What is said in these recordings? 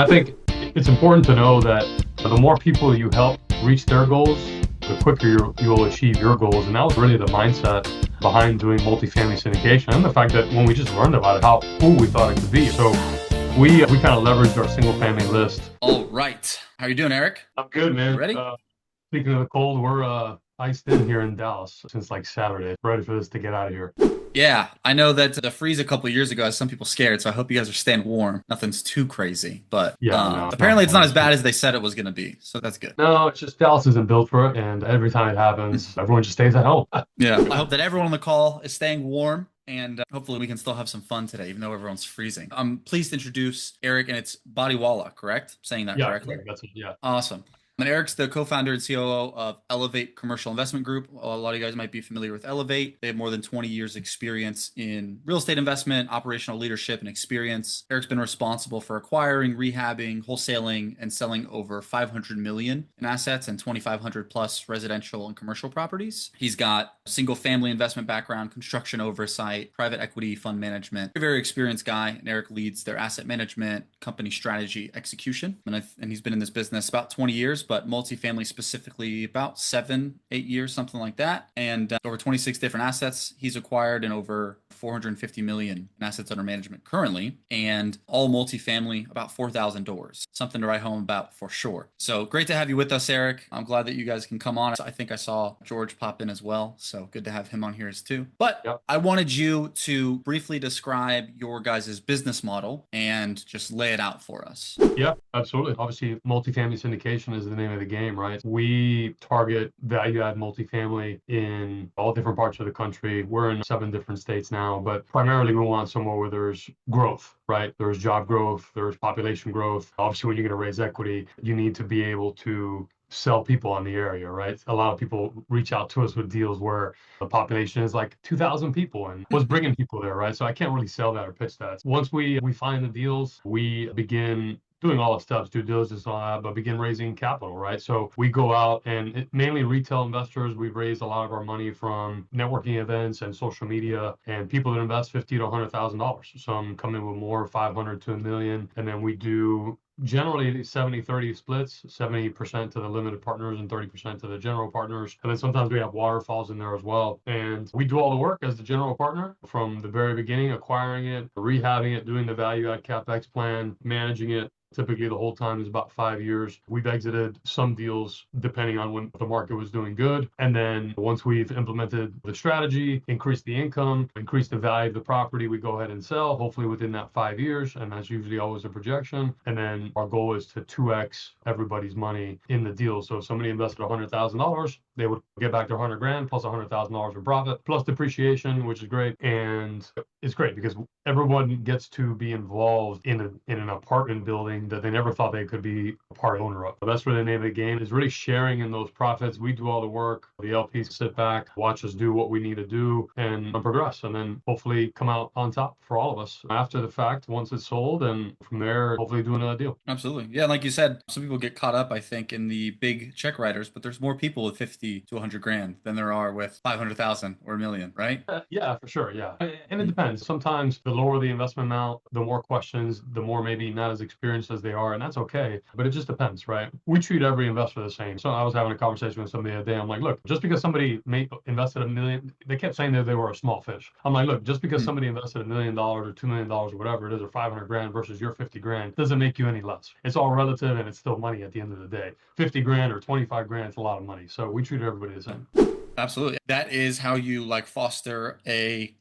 I think it's important to know that the more people you help reach their goals, the quicker you'll achieve your goals. And that was really the mindset behind doing multifamily syndication, and the fact that when we just learned about it, how cool we thought it could be. So we kind of leveraged our single family list. All right. How you doing, Eric? I'm good, You man. ready? Speaking of the cold, we're iced in here in Dallas since like Saturday. Ready for this to get out of here. Yeah, I know that the freeze a couple of years ago has some people scared, so I hope you guys are staying warm. Nothing's too crazy, but Yeah, no, it's not apparently it's not as minus two. bad as they said it was going to be, so that's good. No, it's just Dallas isn't built for it, and every time it happens, everyone just stays at home. Yeah, I hope that everyone on the call is staying warm, and hopefully we can still have some fun today, even though everyone's freezing. I'm pleased to introduce Eric, and it's Bodiwala, correct? Saying that Yeah, correctly? correct. That's it. Yeah. Awesome. And Eric's the co-founder and COO of Elevate Commercial Investment Group. A lot of you guys might be familiar with Elevate. They have more than 20 years experience in real estate investment, operational leadership, and experience. Eric's been responsible for acquiring, rehabbing, wholesaling, and selling over 500 million in assets and 2,500 plus residential and commercial properties. He's got single family investment background, construction oversight, private equity fund management. Very experienced guy. And Eric leads their asset management, company strategy, execution. And he's been in this business about 20 years, but multifamily specifically about 7, 8 years, something like that. And over 26 different assets he's acquired and over 450 million in assets under management currently. And all multifamily, about 4,000 doors. Something to write home about for sure. So great to have you with us, Eric. I'm glad that you guys can come on. I think I saw George pop in as well. So good to have him on here as too. But Yep. I wanted you to briefly describe your guys' business model and just lay it out for us. Yeah, absolutely. Obviously, multifamily syndication is the name of the game, right? We target value add multifamily in all different parts of the country. We're in 7 different states now, but primarily we want somewhere where there's growth, right? There's job growth, there's population growth. Obviously, when you're going to raise equity, you need to be able to sell people on the area, right? A lot of people reach out to us with deals where the population is like 2,000 people and what's bringing people there, right? So I can't really sell that or pitch that. Once we find the deals, we begin doing all the steps, due diligence, all that, but begin raising capital, right? So we go out and mainly retail investors. We've raised a lot of our money from networking events and social media, and people that invest 50 to $100,000. Some come in with more, 500 to a million, and then we do generally 70-30 splits, 70% to the limited partners and 30% to the general partners. And then sometimes we have waterfalls in there as well. And we do all the work as the general partner from the very beginning, acquiring it, rehabbing it, doing the value add CapEx plan, managing it. Typically, the whole time is about 5 years. We've exited some deals depending on when the market was doing good. And then once we've implemented the strategy, increased the income, increased the value of the property, we go ahead and sell, hopefully within that 5 years. And that's usually always a projection. And then our goal is to 2x everybody's money in the deal. So if somebody invested $100,000, they would get back their 100 grand plus $100,000 in profit, plus depreciation, which is great. And it's great because everyone gets to be involved in an apartment building that they never thought they could be a part owner of. So that's really the name of the game, is really sharing in those profits. We do all the work. The LPs sit back, watch us do what we need to do and progress, and then hopefully come out on top for all of us after the fact once it's sold, and from there, hopefully do another deal. Absolutely. Yeah, like you said, some people get caught up, I think, in the big check writers, but there's more people with 50 to 100 grand than there are with 500,000 or a million, right? Yeah, for sure. Yeah. And it depends. Sometimes the lower the investment amount, the more questions, the more maybe not as experienced as they are. And that's okay. But it just depends, right? We treat every investor the same. So I was having a conversation with somebody the other day. I'm like, look, just because somebody invested a million, they kept saying that they were a small fish. I'm like, look, just because Hmm. somebody invested $1 million or $2 million or whatever it is, or 500 grand versus your 50 grand, doesn't make you any less. It's all relative and it's still money at the end of the day. 50 grand or 25 grand, it's a lot of money. So we treat everybody the same. Absolutely. That is how you like foster a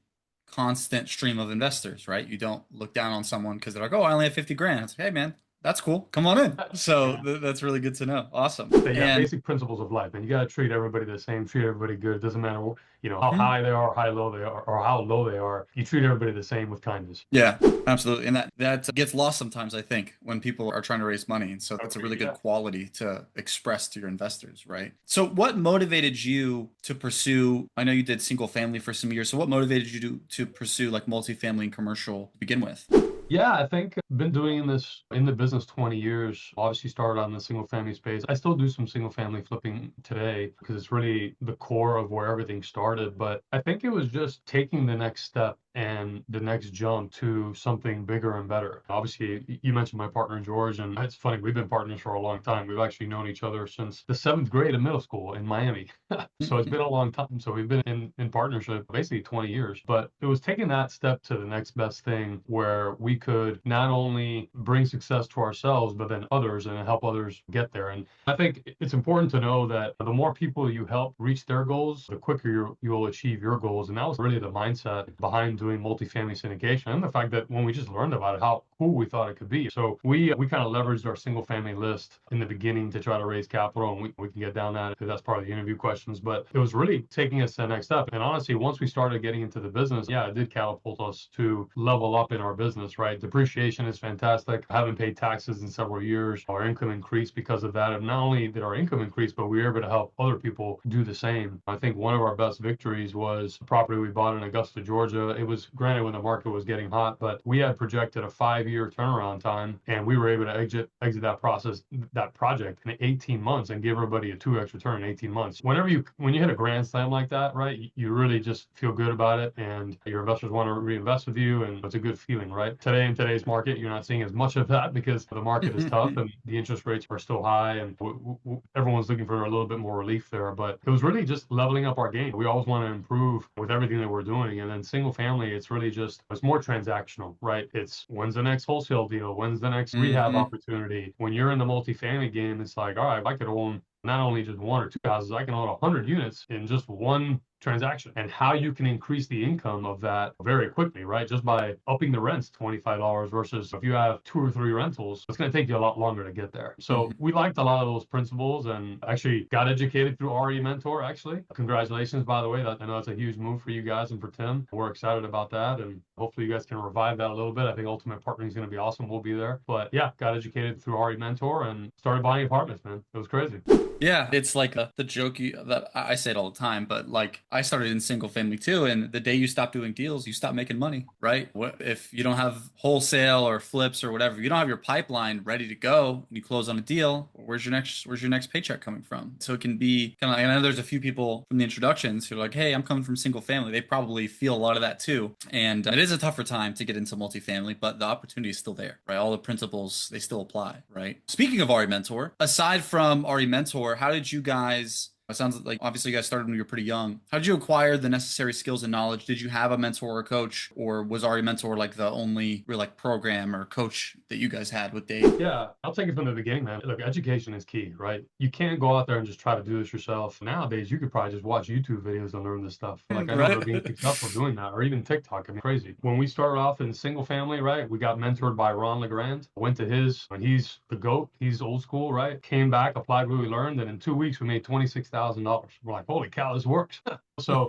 constant stream of investors, right? You don't look down on someone because they're like, "Oh, I only have 50 grand." It's like, "Hey, man, that's cool. Come on in." So Yeah. that's really good to know. Awesome. So yeah, And basic principles of life, and you got to treat everybody the same, treat everybody good. It doesn't matter, how mhm. high they are, how low they are, or how low they are. You treat everybody the same with kindness. Yeah, absolutely. And that gets lost sometimes, I think, when people are trying to raise money. And so that's a really good Yeah. quality to express to your investors, right? So what motivated you to pursue, I know you did single family for some years. So what motivated you to pursue like multifamily and commercial to begin with? Yeah, I think I've been doing this in the business 20 years. Obviously started on the single family space. I still do some single family flipping today because it's really the core of where everything started. But I think it was just taking the next step and the next jump to something bigger and better. Obviously, you mentioned my partner, George, and it's funny, we've been partners for a long time. We've actually known each other since the 7th grade of middle school in Miami. So it's been a long time. So we've been in partnership basically 20 years, but it was taking that step to the next best thing where we could not only bring success to ourselves, but then others and help others get there. And I think it's important to know that the more people you help reach their goals, the quicker you'll achieve your goals. And that was really the mindset behind doing multifamily syndication, and the fact that when we just learned about it, how cool we thought it could be. So we kind of leveraged our single family list in the beginning to try to raise capital, and we can get down that because that's part of the interview questions. But it was really taking us to the next step. And honestly, once we started getting into the business, yeah, it did catapult us to level up in our business, right? Depreciation is fantastic. I haven't paid taxes in several years. Our income increased because of that. And not only did our income increase, but we were able to help other people do the same. I think one of our best victories was a property we bought in Augusta, Georgia. It was granted when the market was getting hot, but we had projected a 5-year turnaround time, and we were able to exit that project in 18 months and give everybody a 2x return in 18 months. When you hit a grand slam like that, right, you really just feel good about it, and your investors want to reinvest with you, and it's a good feeling, right? Today, in today's market, you're not seeing as much of that because the market is tough and the interest rates are still high, and everyone's looking for a little bit more relief there. But it was really just leveling up our game. We always want to improve with everything that we're doing. And then single family, it's really just, it's more transactional, right? It's when's the next wholesale deal? When's the next rehab opportunity? When you're in the multifamily game, it's like, all right, I could own not only just 1 or 2 houses, I can own 100 units in just one transaction, and how you can increase the income of that very quickly, right? Just by upping the rents $25 versus if you have 2 or 3 rentals, it's going to take you a lot longer to get there. So we liked a lot of those principles and actually got educated through RE Mentor, actually. Congratulations, by the way. I know that's a huge move for you guys and for Tim. We're excited about that, and hopefully you guys can revive that a little bit. I think Ultimate Partnering is going to be awesome. We'll be there. But yeah, got educated through RE Mentor and started buying apartments, man. It was crazy. Yeah, it's like the joke that I say it all the time, but like I started in single family too, and the day you stop doing deals, you stop making money, right? If you don't have wholesale or flips or whatever, if you don't have your pipeline ready to go, and you close on a deal, where's your next paycheck coming from? So it can be kind of like, I know there's a few people from the introductions who are like, hey, I'm coming from single family. They probably feel a lot of that too, and it is a tougher time to get into multifamily, but the opportunity is still there, right? All the principles, they still apply, right? Speaking of RE Mentor, aside from RE Mentor, how did you guys, it sounds like obviously you guys started when you were pretty young. How did you acquire the necessary skills and knowledge? Did you have a mentor or a coach, or was RE Mentor like the only real like program or coach that you guys had with Dave? Yeah, I'll take it from the beginning, man. Look, education is key, right? You can't go out there and just try to do this yourself. Nowadays, you could probably just watch YouTube videos and learn this stuff. Like I know they're being successful doing that, or even TikTok. I mean, crazy. When we started off in single family, right, we got mentored by Ron LeGrand. Went to his, and he's the GOAT. He's old school, right? Came back, applied what we learned, and in 2 weeks we made $26,000. We're like, holy cow, this works. So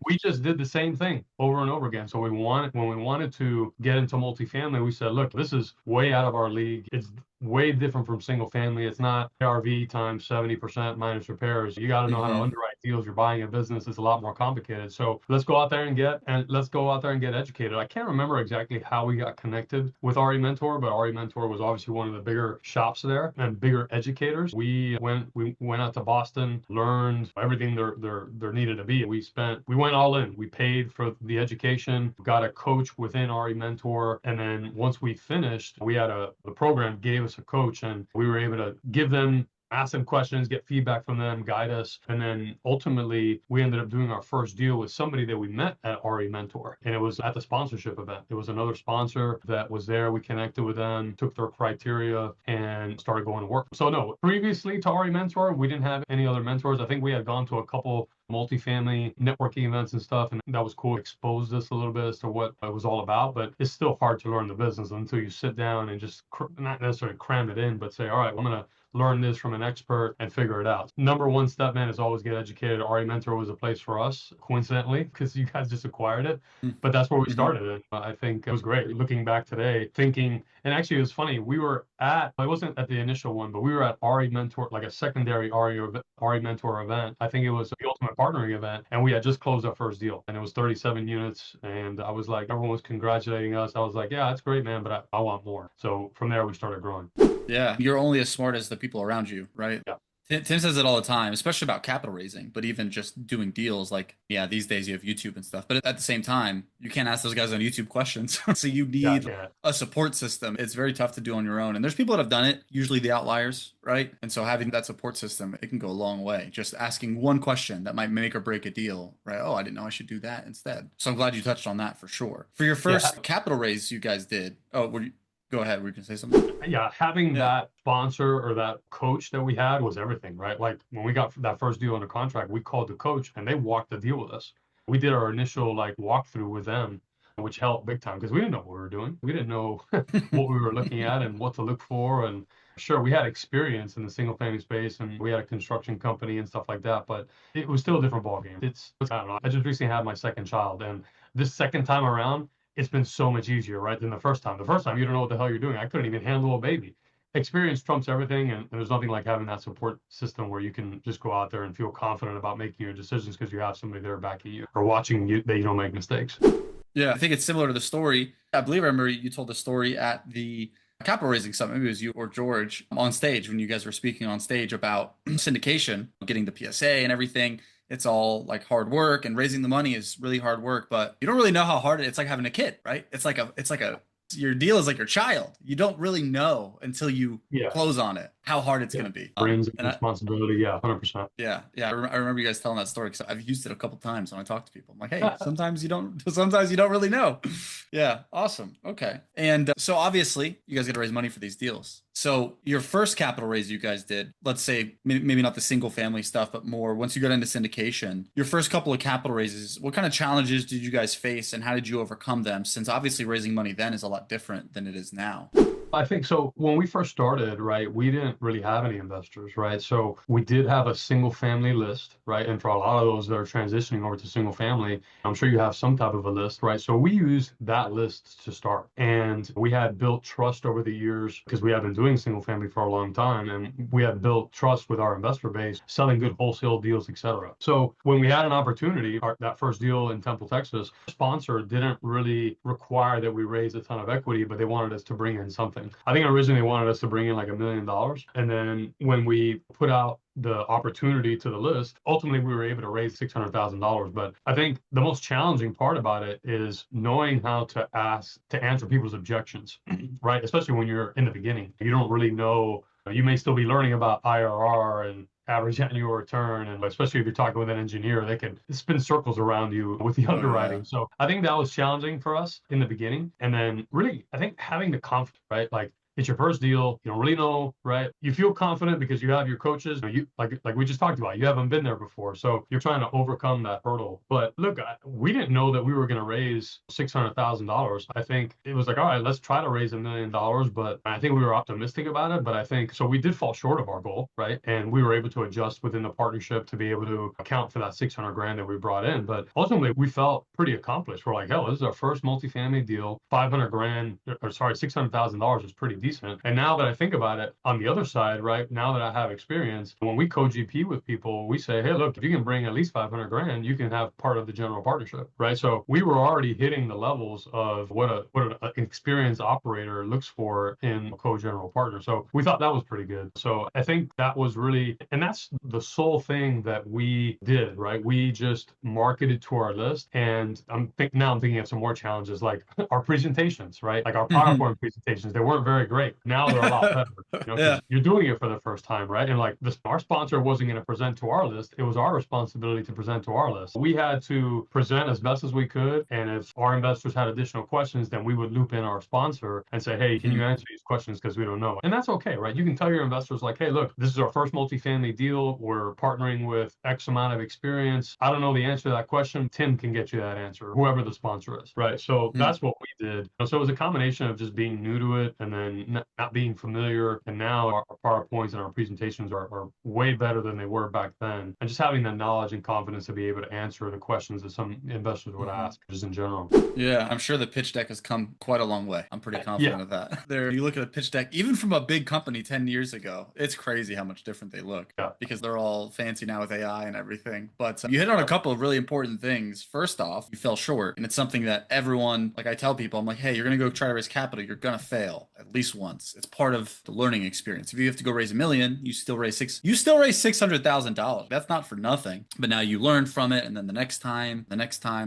we just did the same thing over and over again. So when we wanted to get into multifamily, we said, look, this is way out of our league. It's way different from single family. It's not ARV times 70% minus repairs. You got to know how to underwrite deals. You're buying a business. It's a lot more complicated. So let's go out there and get educated. I can't remember exactly how we got connected with RE Mentor, but RE Mentor was obviously one of the bigger shops there and bigger educators. We went out to Boston, learned everything there needed to be. We went all in. We paid for the education, got a coach within RE Mentor, and then once we finished, the program gave us a coach, and we were able to ask them questions, get feedback from them, guide us. And then ultimately, we ended up doing our first deal with somebody that we met at RE Mentor. And it was at the sponsorship event. It was another sponsor that was there. We connected with them, took their criteria, and started going to work. So no, previously to RE Mentor, we didn't have any other mentors. I think we had gone to a couple multifamily networking events and stuff, and that was cool. Exposed us a little bit as to what it was all about, but it's still hard to learn the business until you sit down and just not necessarily cram it in, but say, all right, well, I'm going to learn this from an expert and figure it out. Number one step, man, is always get educated. RE Mentor was a place for us, coincidentally, because you guys just acquired it. But that's where we started. And I think it was great. Looking back today, thinking, and actually it was funny, it wasn't at the initial one, but we were at RE Mentor, like a secondary RE Mentor event. I think it was the Ultimate Partnering event, and we had just closed our first deal, and it was 37 units. And I was like, everyone was congratulating us. I was like, yeah, that's great, man, but I want more. So from there, we started growing. Yeah, you're only as smart as the people around you, right? Yeah. Tim says it all the time, especially about capital raising, but even just doing deals. Like, yeah, these days you have YouTube and stuff, but at the same time, you can't ask those guys on YouTube questions. So you Yeah, need yeah. a support system. It's very tough to do on your own. And there's people that have done it, usually the outliers, right? And so having that support system, it can go a long way. Just asking one question that might make or break a deal, right? Oh, I didn't know I should do that instead. So I'm glad you touched on that for sure. For your Yeah, first capital raise you guys did, oh, go ahead. Were you gonna say something? yeah, having Yeah. that sponsor or that coach that we had was everything, right? Like when we got that first deal under contract, we called the coach and they walked the deal with us. We did our initial like walkthrough with them, which helped big time because we didn't know what we were doing. We didn't know what we were looking at and what to look for. And sure, we had experience in the single family space and we had a construction company and stuff like that, but it was still a different ballgame. I don't know. I just recently had my second child, and this second time around, it's been so much easier, right, than the first time. The first time, you don't know what the hell you're doing. I couldn't even handle a baby. Experience trumps everything, and there's nothing like having that support system where you can just go out there and feel confident about making your decisions because you have somebody there backing you or watching you that you don't make mistakes. Yeah, I think it's similar to the story. I believe I remember you told the story at the capital raising summit. Maybe it was you or George on stage when you guys were speaking on stage about syndication, getting the PSA and everything. It's all like hard work, and raising the money is really hard work, but you don't really know how hard it's like having a kid, right? Your deal is like your child. You don't really know until you Yeah, close on it how hard it's yeah. going to be. Brings And responsibility. Yeah, 100%. yeah, I remember you guys telling that story because I've used it a couple times when I talk to people. I'm like, hey, sometimes you don't really know. Yeah, awesome. Okay. And so obviously you guys got to raise money for these deals. So your first capital raise you guys did, let's say maybe not the single family stuff, but more once you got into syndication, your first couple of capital raises, what kind of challenges did you guys face and how did you overcome them? Since obviously raising money then is a lot different than it is now. I think so. When we first started, right, we didn't really have any investors, right? So we did have a single family list, right? And for a lot of those that are transitioning over to single family, I'm sure you have some type of a list, right? So we used that list to start. And we had built trust over the years because we have been doing single family for a long time. And we had built trust with our investor base, selling good wholesale deals, et cetera. So when we had an opportunity, that first deal in Temple, Texas, sponsor didn't really require that we raise a ton of equity, but they wanted us to bring in something. I think originally they wanted us to bring in like $1 million. And then when we put out the opportunity to the list, ultimately we were able to raise $600,000. But I think the most challenging part about it is knowing how to answer people's objections, right? Especially when you're in the beginning. You don't really know, you may still be learning about IRR and average annual return. And especially if you're talking with an engineer, they can spin circles around you with the underwriting. So I think that was challenging for us in the beginning. And then really, I think having the confidence, right? Like it's your first deal. You don't really know, right? You feel confident because you have your coaches. You like we just talked about. You haven't been there before, so you're trying to overcome that hurdle. But look, we didn't know that we were going to raise $600,000. I think it was like, all right, let's try to raise $1 million. But I think we were optimistic about it. But I think so. We did fall short of our goal, right? And we were able to adjust within the partnership to be able to account for that 600 grand that we brought in. But ultimately, we felt pretty accomplished. We're like, hell, this is our first multifamily deal. 500 grand, or sorry, $600,000 is pretty decent. And now that I think about it, on the other side, right, now that I have experience, when we co-GP with people, we say, hey, look, if you can bring at least 500 grand, you can have part of the general partnership, right? So we were already hitting the levels of what an experienced operator looks for in a co-general partner. So we thought that was pretty good. So I think that was really, and that's the sole thing that we did, right? We just marketed to our list. And I'm thinking of some more challenges like our presentations, right? Like our PowerPoint presentations, they weren't very great. Now they're a lot better, Yeah. because you're doing it for the first time, right? And like our sponsor wasn't going to present to our list. It was our responsibility to present to our list. We had to present as best as we could. And if our investors had additional questions, then we would loop in our sponsor and say, hey, can you answer these questions? Because we don't know. And that's okay, right? You can tell your investors like, hey, look, this is our first multifamily deal. We're partnering with X amount of experience. I don't know the answer to that question. Tim can get you that answer, whoever the sponsor is, right? So that's what we did. So it was a combination of just being new to it and then not being familiar. And now our PowerPoints and our presentations are way better than they were back then. And just having the knowledge and confidence to be able to answer the questions that some investors would ask, just in general. Yeah, I'm sure the pitch deck has come quite a long way. I'm pretty confident of that. There, you look at a pitch deck, even from a big company 10 years ago, it's crazy how much different they look because they're all fancy now with AI and everything. But you hit on a couple of really important things. First off, you fell short. And it's something that everyone, like I tell people, I'm like, hey, you're going to go try to raise capital. You're going to fail. at least once. It's part of the learning experience. If you have to go raise $1 million, you still raise $600,000. That's not for nothing. But now you learn from it, and then the next time,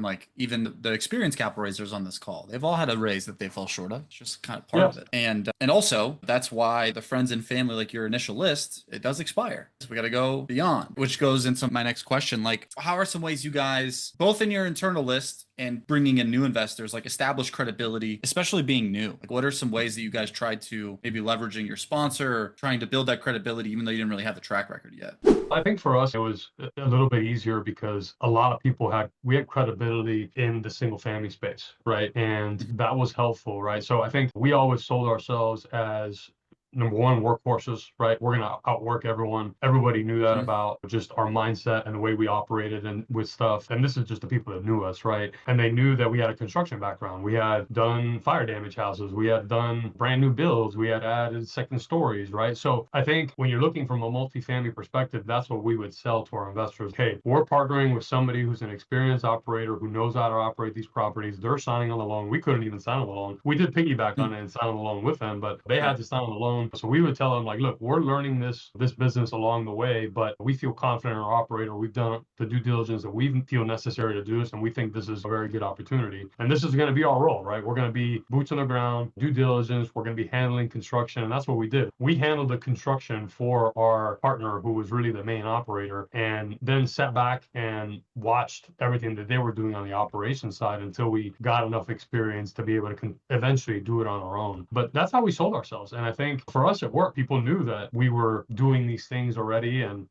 like even the experienced capital raisers on this call, they've all had a raise that they fell short of. It's just kind of part of it. And also that's why the friends and family, like your initial list, it does expire. So we got to go beyond, which goes into my next question. Like, how are some ways you guys, both in your internal list and bringing in new investors, like establish credibility, especially being new? Like, what are some ways that you guys tried to maybe leveraging your sponsor or trying to build that credibility, even though you didn't really have the track record yet? I think for us, it was a little bit easier because a lot of people we had credibility in the single family space, right? And that was helpful, right? So I think we always sold ourselves as number one, workhorses, right? We're going to outwork everyone. Everybody knew that about just our mindset and the way we operated and with stuff. And this is just the people that knew us, right? And they knew that we had a construction background. We had done fire damage houses. We had done brand new builds. We had added second stories, right? So I think when you're looking from a multifamily perspective, that's what we would sell to our investors. Hey, we're partnering with somebody who's an experienced operator who knows how to operate these properties. They're signing on the loan. We couldn't even sign on the loan. We did piggyback on it and sign on the loan with them, but they had to sign on the loan. So we would tell them, like, look, we're learning this business along the way, but we feel confident in our operator. We've done the due diligence that we feel necessary to do this, and we think this is a very good opportunity. And this is going to be our role, right? We're going to be boots on the ground, due diligence. We're going to be handling construction, and that's what we did. We handled the construction for our partner, who was really the main operator, and then sat back and watched everything that they were doing on the operations side until we got enough experience to be able to eventually do it on our own. But that's how we sold ourselves. And I think for us at work, people knew that we were doing these things already, and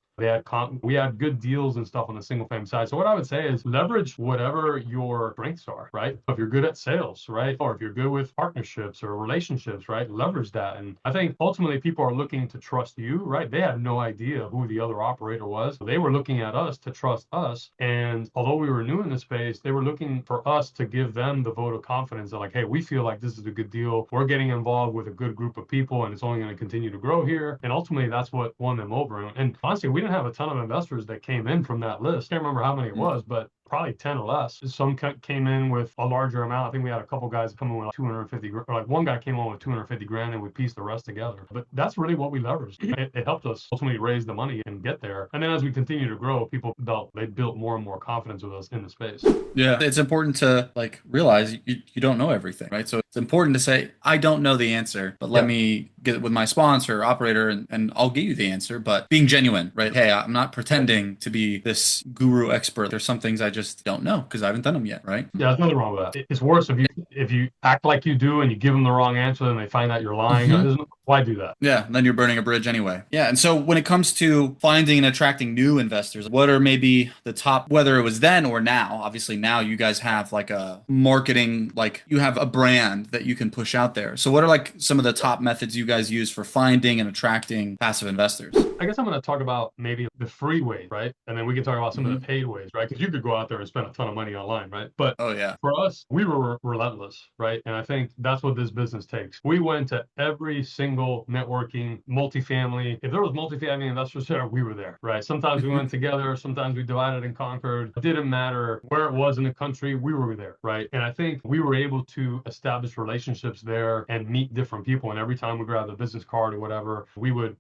we had good deals and stuff on the single family side. So what I would say is leverage whatever your strengths are, right? If you're good at sales, right? Or if you're good with partnerships or relationships, right? Leverage that. And I think ultimately people are looking to trust you, right? They had no idea who the other operator was. They were looking at us to trust us. And although we were new in the space, they were looking for us to give them the vote of confidence that, like, hey, we feel like this is a good deal. We're getting involved with a good group of people, and it's only going to continue to grow here. And ultimately that's what won them over. And honestly, we didn't have a ton of investors that came in from that list. Can't remember how many it was, but probably 10 or less. Some came in with a larger amount. I think we had a couple guys come in with like 250, or like one guy came in with 250 grand, and we pieced the rest together. But that's really what we leveraged. It helped us ultimately raise the money and get there. And then as we continue to grow, people built more and more confidence with us in the space. Yeah, it's important to like realize you don't know everything, right? So it's important to say, I don't know the answer, but let me get it with my sponsor, operator, and I'll give you the answer. But being genuine, right? Hey, I'm not pretending to be this guru expert. There's some things I just don't know because I haven't done them yet, right? Yeah, there's nothing wrong with that. It's worse if you act like you do and you give them the wrong answer and they find out you're lying. Why do that? Yeah, then you're burning a bridge anyway. Yeah, and so when it comes to finding and attracting new investors, what are maybe the top, whether it was then or now? Obviously now you guys have like a marketing, like you have a brand that you can push out there. So what are like some of the top methods you guys use for finding and attracting passive investors? I guess I'm going to talk about maybe the free ways, right? And then we can talk about some of the paid ways, right? Because you could go out there and spend a ton of money online, right? But for us, we were relentless, right? And I think that's what this business takes. We went to every single networking, multifamily. If there was multifamily investors there, we were there, right? Sometimes we went together, sometimes we divided and conquered. It didn't matter where it was in the country, we were there, right? And I think we were able to establish relationships there and meet different people. And every time we grabbed a business card or whatever,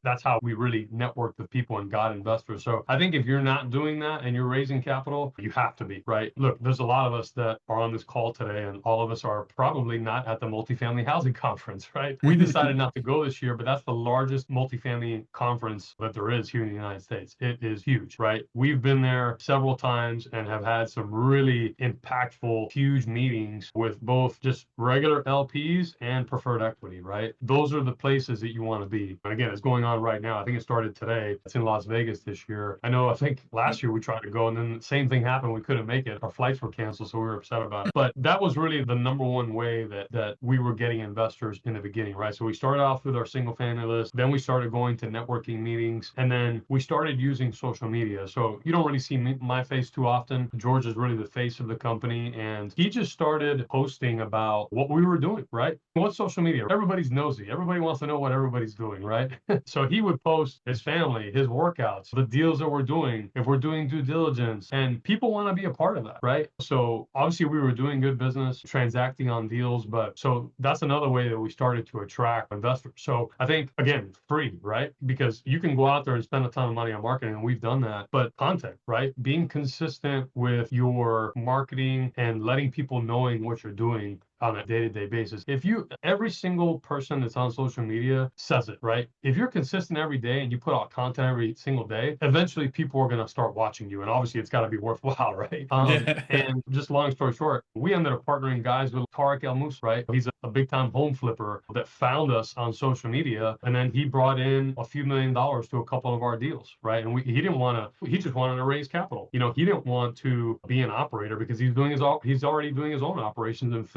that's how we really networked with people and got investors. So I think if you're not doing that and you're raising capital, you have to be, right? Look, there's a lot of us that are on this call today, and all of us are probably not at the multifamily housing conference, right? We decided not to go this year, but that's the largest multifamily conference that there is here in the United States. It is huge, right? We've been there several times and have had some really impactful, huge meetings with both just regular LPs and preferred equity, right? Those are the places that you want to be. And again, it's going on right now. I think it started today. It's in Las Vegas this year. I think last year we tried to go, and then the same thing happened. We couldn't make it. Our flights were canceled, so we were upset about it. But that was really the number one way that we were getting investors in the beginning, right? So we started off with our single family list. Then we started going to networking meetings, and then we started using social media. So you don't really see my face too often. George is really the face of the company, and he just started posting about what we were doing, right? What's social media? Everybody's nosy. Everybody wants to know what everybody's doing, right? So he would post his family, his workouts, the deals that we're doing, if we're doing due diligence, and people want to be a part of that, right? So obviously we were doing good business. Transaction transacting on deals. But so that's another way that we started to attract investors. So I think, again, free, right? Because you can go out there and spend a ton of money on marketing, and we've done that. But content, right? Being consistent with your marketing and letting people knowing what you're doing on a day-to-day basis. If you, every single person that's on social media says it, right? If you're consistent every day and you put out content every single day, eventually people are going to start watching you. And obviously it's got to be worthwhile, right? Yeah. And just long story short, we ended up partnering guys with Tarek El Moussa, right? He's a big time home flipper that found us on social media. And then he brought in a few $1,000,000 to a couple of our deals, right? And he didn't want to, he just wanted to raise capital. You know, he didn't want to be an operator because he's already doing his own operations and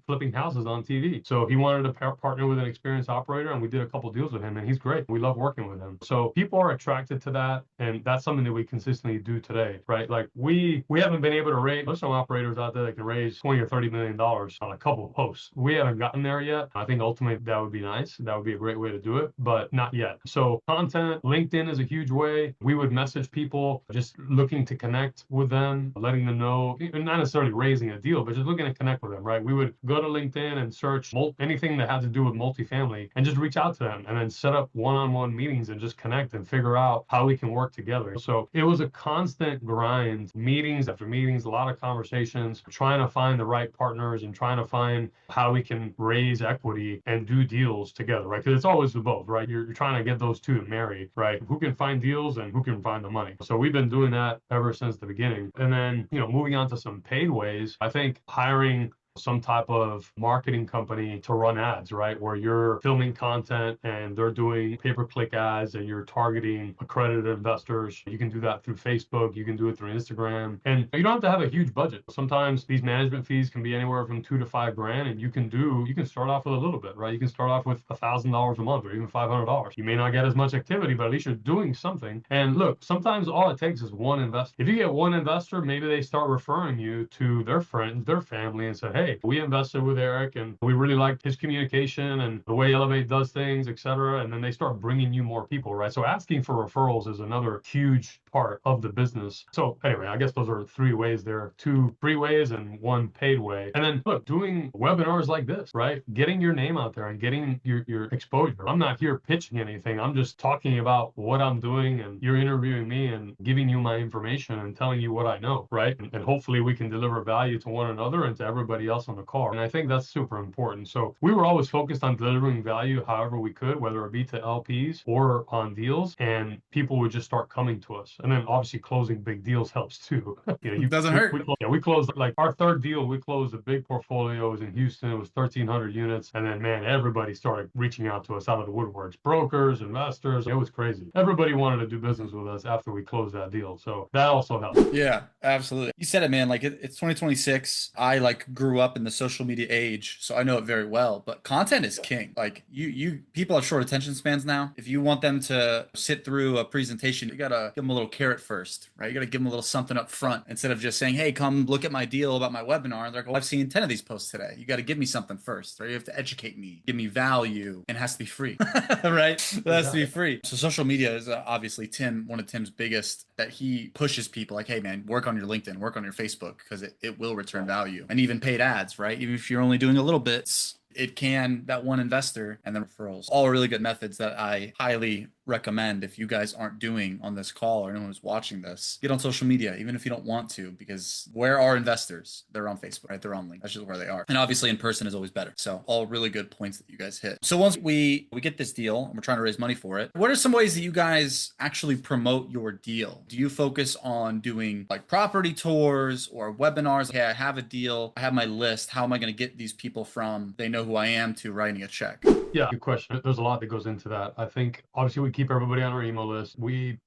flipping houses on TV. So he wanted to partner with an experienced operator, and we did a couple deals with him, and he's great. We love working with him. So people are attracted to that, and that's something that we consistently do today, right? Like we haven't been able to raise. There's some operators out there that can raise $20 or $30 million on a couple of posts. We haven't gotten there yet. I think ultimately that would be nice. That would be a great way to do it, but not yet. So content, LinkedIn is a huge way. We would message people just looking to connect with them, letting them know, not necessarily raising a deal, but just looking to connect with them, right? We would go to LinkedIn and search anything that had to do with multifamily and just reach out to them and then set up one-on-one meetings and just connect and figure out how we can work together. So it was a constant grind, meetings after meetings, a lot of conversations, trying to find the right partners and trying to find how we can raise equity and do deals together, right? Because it's always the both, right? You're trying to get those two to marry, right? Who can find deals and who can find the money. So we've been doing that ever since the beginning. And then, moving on to some paid ways, I think hiring some type of marketing company to run ads, right? Where you're filming content and they're doing pay-per-click ads and you're targeting accredited investors. You can do that through Facebook. You can do it through Instagram. And you don't have to have a huge budget. Sometimes these management fees can be anywhere from $2,000 to $5,000, and you can start off with a little bit, right? You can start off with $1,000 a month or even $500. You may not get as much activity, but at least you're doing something. And look, sometimes all it takes is one investor. If you get one investor, maybe they start referring you to their friends, their family, and say, hey, we invested with Eric and we really liked his communication and the way Elevate does things, et cetera. And then they start bringing you more people, right? So asking for referrals is another huge part of the business. So anyway, I guess those are 3 ways there, 2 free ways and 1 paid way. And then look, doing webinars like this, right? Getting your name out there and getting your exposure. I'm not here pitching anything. I'm just talking about what I'm doing, and you're interviewing me and giving you my information and telling you what I know, right? And hopefully we can deliver value to one another and to everybody else on the call. And I think that's super important. So we were always focused on delivering value however we could, whether it be to LPs or on deals, and people would just start coming to us. And then obviously closing big deals helps too. It doesn't hurt. We closed like our 3rd deal. We closed a big portfolio. It was in Houston. It was 1,300 units. And then, man, everybody started reaching out to us out of the woodworks, brokers, investors. It was crazy. Everybody wanted to do business with us after we closed that deal. So that also helped. Yeah, absolutely. You said it, man. Like it's 2026. I grew up in the social media age, so I know it very well. But content is king. Like you people have short attention spans now. If you want them to sit through a presentation, you gotta give them a little carrot first, right? You gotta give them a little something up front instead of just saying, "Hey, come look at my deal about my webinar." And they're like, "Oh, I've seen 10 of these posts today." You got to give me something first, right? You have to educate me, give me value, and it has to be free, right? It has to be free. So social media is obviously one of Tim's biggest, that he pushes people like, hey man, work on your LinkedIn, work on your Facebook, because it will return value. And even paid ads, right? Even if you're only doing a little bit, it can, that one investor, and then referrals. All really good methods that I highly recommend if you guys aren't doing on this call or anyone who's watching this. Get on social media, even if you don't want to, because where are investors? They're on Facebook, right? They're on LinkedIn. That's just where they are. And obviously in person is always better. So all really good points that you guys hit. So once we get this deal and we're trying to raise money for it, what are some ways that you guys actually promote your deal? Do you focus on doing like property tours or webinars? Okay, I have a deal, I have my list. How am I going to get these people from they know who I am to writing a check? Yeah, good question. There's a lot that goes into that. I think obviously we keep everybody on our email list. We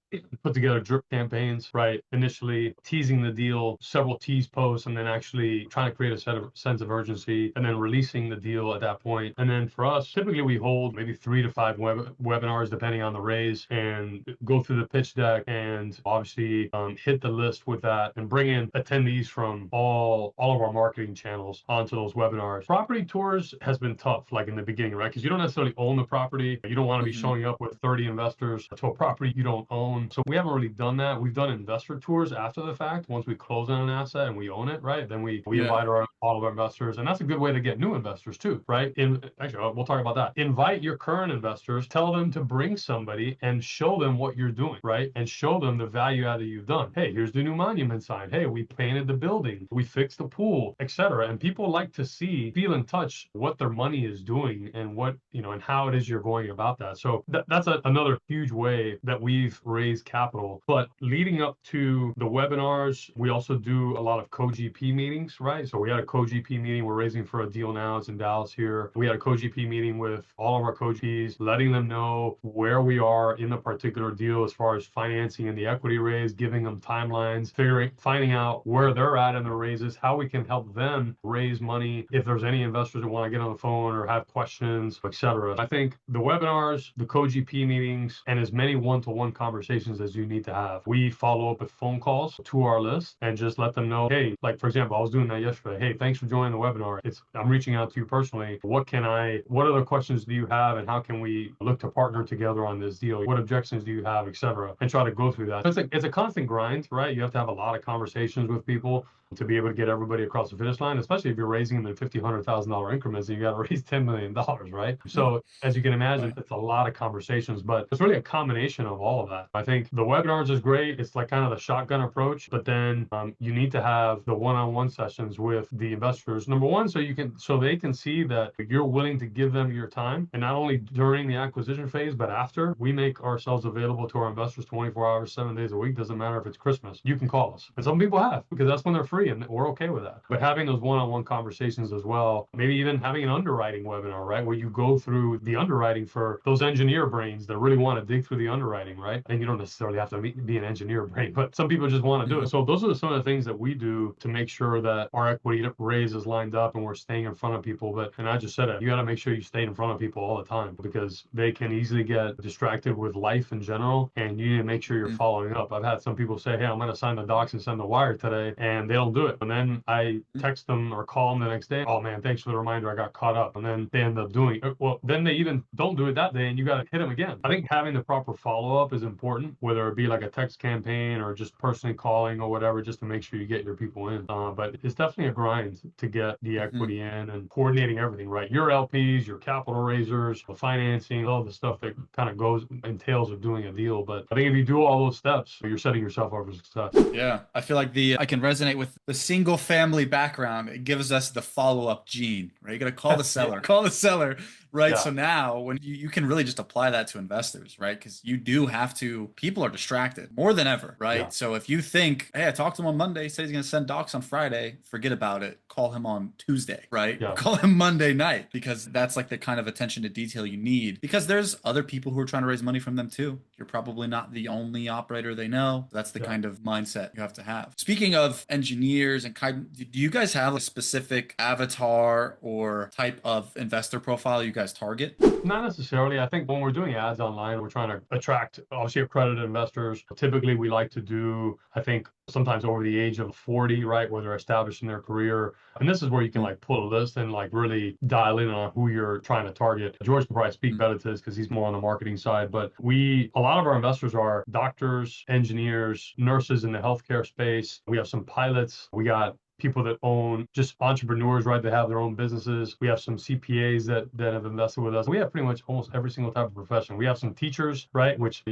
put together drip campaigns, right? Initially teasing the deal, several tease posts, and then actually trying to create a sense of urgency, and then releasing the deal at that point. And then for us, typically we hold maybe 3 to 5 webinars depending on the raise, and go through the pitch deck and obviously hit the list with that and bring in attendees from all of our marketing channels onto those webinars. Property tours has been tough, like in the beginning, right? Because you don't necessarily own the property. You don't want to be showing up with 30 investors to a property you don't own. them. So we haven't really done that. We've done investor tours after the fact. Once we close on an asset and we own it, right? Then we invite all of our investors, and that's a good way to get new investors too, right? Actually, we'll talk about that. Invite your current investors, tell them to bring somebody and show them what you're doing, right? And show them the value add that you've done. Hey, here's the new monument sign. Hey, we painted the building, we fixed the pool, etc. And people like to see, feel, and touch what their money is doing and what, and how it is you're going about that. So that's another huge way that we've raised capital. But leading up to the webinars, we also do a lot of co-GP meetings, right? So we had a co-GP meeting. We're raising for a deal now. It's in Dallas here. We had a co-GP meeting with all of our co-GPs, letting them know where we are in the particular deal as far as financing and the equity raise, giving them timelines, finding out where they're at in the raises, how we can help them raise money if there's any investors that want to get on the phone or have questions, etc. I think the webinars, the co-GP meetings, and as many one-to-one conversations as you need to have. We follow up with phone calls to our list and just let them know, hey, like for example, I was doing that yesterday. Hey, thanks for joining the webinar. I'm reaching out to you personally. What other questions do you have, and how can we look to partner together on this deal? What objections do you have, etc. And try to go through that. It's a constant grind, right? You have to have a lot of conversations with people to be able to get everybody across the finish line, especially if you're raising them in $50,000, $100,000 increments and you got to raise $10 million, right? So as you can imagine, it's a lot of conversations, but it's really a combination of all of that. I think the webinars is great. It's like kind of the shotgun approach, but then you need to have the one-on-one sessions with the investors. Number one, so they can see that you're willing to give them your time, and not only during the acquisition phase, but after. We make ourselves available to our investors 24 hours, 7 days a week. Doesn't matter if it's Christmas. You can call us. And some people have, because that's when they're free, and we're okay with that. But having those one-on-one conversations as well, maybe even having an underwriting webinar, right, where you go through the underwriting for those engineer brains that really want to dig through the underwriting, right? And you don't necessarily have to be an engineer brain, but some people just want to do it. So those are some of the things that we do to make sure that our equity raise is lined up and we're staying in front of people. And I just said it, you got to make sure you stay in front of people all the time, because they can easily get distracted with life in general, and you need to make sure you're following up. I've had some people say, hey, I'm going to sign the docs and send the wire today, and they don't do it. And then I text them or call them the next day. Oh man, thanks for the reminder. I got caught up. And then they end up doing it. Well, then they even don't do it that day, and you got to hit them again. I think having the proper follow-up is important, whether it be like a text campaign or just personally calling or whatever, just to make sure you get your people in. But it's definitely a grind to get the equity in and coordinating everything, right? Your LPs, your capital raisers, the financing, all the stuff that kind of entails of doing a deal. But I think if you do all those steps, you're setting yourself up for success. Yeah, I feel like I can resonate with the single family background. It gives us the follow-up gene, right? You got to call the seller, call the seller, right? Yeah. So now when you can really just apply that to investors, right? Because you do have to, people are distracted more than ever, right? Yeah. So if you think, hey, I talked to him on Monday, he said he's going to send docs on Friday, forget about it. Call him on Tuesday, right? Yeah. Call him Monday night, because that's like the kind of attention to detail you need, because there's other people who are trying to raise money from them too. You're probably not the only operator they know. That's the kind of mindset you have to have. Speaking of engineers and do you guys have a specific avatar or type of investor profile you guys target? Not necessarily. I think when we're doing ads online, we're trying to attract obviously accredited investors. Typically, we like to do, I think, sometimes over the age of 40, right, where they're established in their career. And this is where you can like pull a list and like really dial in on who you're trying to target. George can probably speak better to this because he's more on the marketing side, but a lot of our investors are doctors, engineers, nurses in the healthcare space. We have some pilots. We got people that own, just entrepreneurs, right? They have their own businesses. We have some CPAs that have invested with us. We have pretty much almost every single type of profession. We have some teachers, right? Which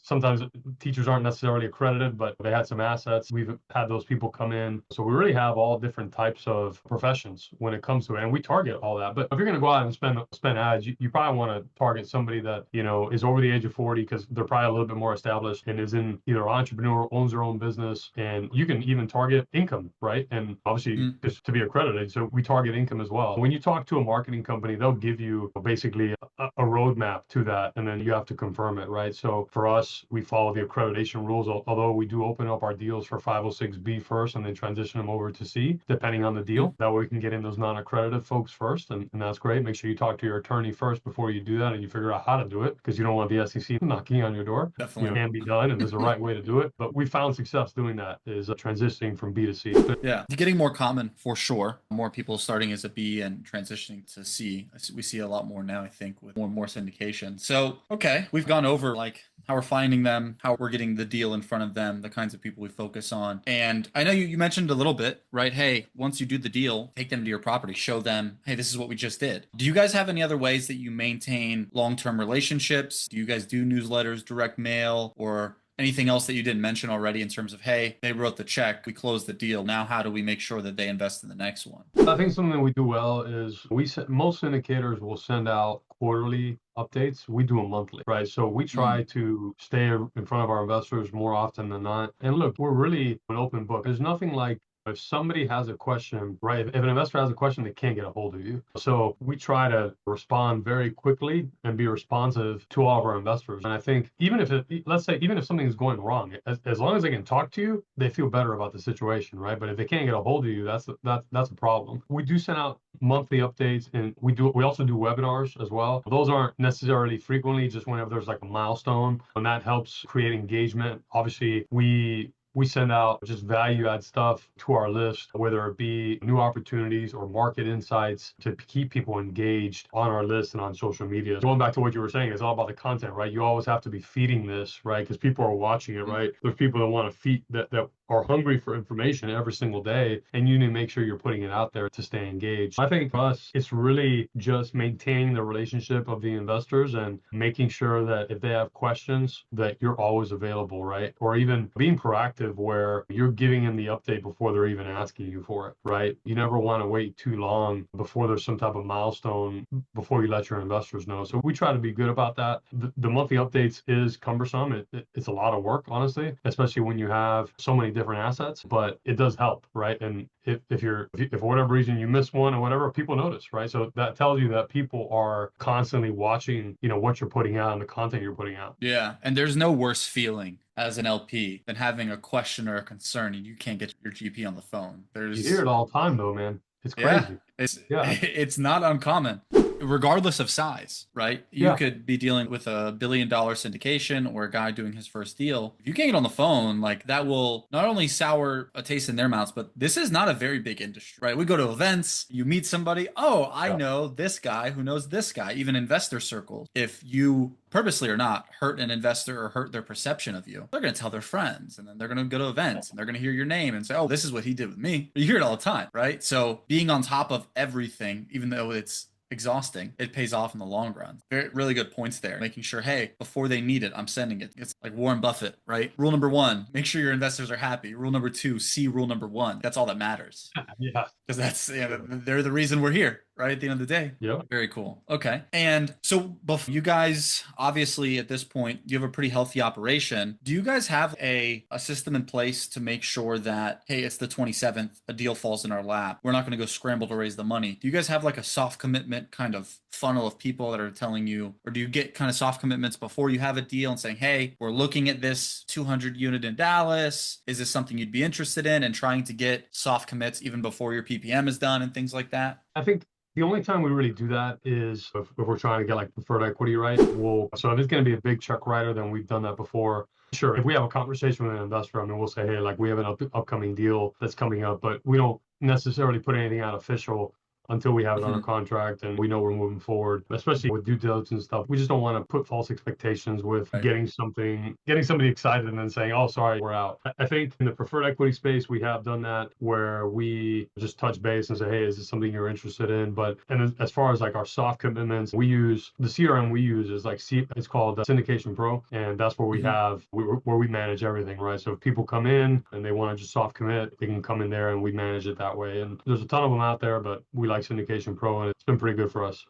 sometimes teachers aren't necessarily accredited, but they had some assets. We've had those people come in. So we really have all different types of professions when it comes to it. And we target all that. But if you're going to go out and spend ads, you probably want to target somebody that, is over the age of 40, because they're probably a little bit more established and is in either entrepreneur, owns their own business. And you can even target income, right? And obviously just to be accredited. So we target income as well. When you talk to a marketing company, they'll give you basically a roadmap to that, and then you have to confirm it, right? So for us, we follow the accreditation rules, although we do open up our deals for 506B first and then transition them over to C, depending on the deal. That way we can get in those non-accredited folks first, and that's great. Make sure you talk to your attorney first before you do that, and you figure out how to do it, because you don't want the SEC knocking on your door. Definitely. It can be done, and there's a right way to do it. But we found success doing that, is transitioning from B to C. Yeah, it's getting more common for sure. More people starting as a B and transitioning to C. We see a lot more now, I think, with more and more syndication. So, okay, we've gone over like how we're finding them, how we're getting the deal in front of them, the kinds of people we focus on. And I know you mentioned a little bit, right? Hey, once you do the deal, take them to your property, show them, hey, this is what we just did. Do you guys have any other ways that you maintain long-term relationships? Do you guys do newsletters, direct mail, or anything else that you didn't mention already in terms of, hey, they wrote the check, we closed the deal. Now, how do we make sure that they invest in the next one? I think something that we do well is most syndicators will send out quarterly updates. We do them monthly, right? So we try to stay in front of our investors more often than not. And look, we're really an open book. There's nothing like if somebody has a question, right? If an investor has a question, they can't get a hold of you. So we try to respond very quickly and be responsive to all of our investors. And I think even if let's say, even if something is going wrong, as long as they can talk to you, they feel better about the situation, right? But if they can't get a hold of you, that's a problem. We do send out monthly updates, and we also do webinars as well. Those aren't necessarily frequently, just whenever there's like a milestone, and that helps create engagement. Obviously, we send out just value add stuff to our list, whether it be new opportunities or market insights to keep people engaged on our list and on social media. Going back to what you were saying, it's all about the content, right? You always have to be feeding this, right? Because people are watching it, right? There's people that want to feed that are hungry for information every single day, and you need to make sure you're putting it out there to stay engaged. I think for us, it's really just maintaining the relationship of the investors and making sure that if they have questions, that you're always available, right? Or even being proactive where you're giving them the update before they're even asking you for it, right? You never want to wait too long before there's some type of milestone before you let your investors know. So we try to be good about that. The monthly updates is cumbersome. It's a lot of work, honestly, especially when you have so many different assets, but it does help, right? And if for whatever reason you miss one or whatever, people notice, right? So that tells you that people are constantly watching, what you're putting out and the content you're putting out. Yeah, and there's no worse feeling as an LP than having a question or a concern and you can't get your GP on the phone. You hear it all the time, though, man. It's crazy. It's not uncommon. Regardless of size, right? You could be dealing with a $1 billion syndication or a guy doing his first deal. If you can't get on the phone, like that will not only sour a taste in their mouths, but this is not a very big industry, right? We go to events, you meet somebody. Oh, I know this guy who knows this guy, even investor circles. If you purposely or not hurt an investor or hurt their perception of you, they're going to tell their friends, and then they're going to go to events and they're going to hear your name and say, oh, this is what he did with me. You hear it all the time, right? So being on top of everything, even though it's exhausting, it pays off in the long run. Really good points there. Making sure, hey, before they need it, I'm sending it. It's like Warren Buffett, right? Rule number 1, make sure your investors are happy. Rule number 2, see rule number 1. That's all that matters. Yeah. Because they're the reason we're here, right? At the end of the day. Yeah. Very cool. Okay. And so you guys, obviously at this point, you have a pretty healthy operation. Do you guys have a system in place to make sure that, hey, it's the 27th, a deal falls in our lap, we're not going to go scramble to raise the money? Do you guys have like a soft commitment kind of funnel of people that are telling you, or do you get kind of soft commitments before you have a deal and saying, hey, we're looking at this 200 unit in Dallas. Is this something you'd be interested in? And trying to get soft commits even before your PPM is done and things like that? I think the only time we really do that is if we're trying to get like preferred equity, right? So if it's going to be a big check writer, then we've done that before. Sure, if we have a conversation with an investor, we'll say, hey, like we have an upcoming deal that's coming up, but we don't necessarily put anything out official until we have it under contract and we know we're moving forward, especially with due diligence stuff. We just don't want to put false expectations with getting somebody excited and then saying, oh, sorry, we're out. I think in the preferred equity space, we have done that where we just touch base and say, hey, is this something you're interested in? And as far as like our soft commitments, we use the CRM we use is like, it's called Syndication Pro. And that's where we have, where we manage everything, right? So if people come in and they want to just soft commit, they can come in there and we manage it that way. And there's a ton of them out there, but we like Syndication Pro, and it's been pretty good for us.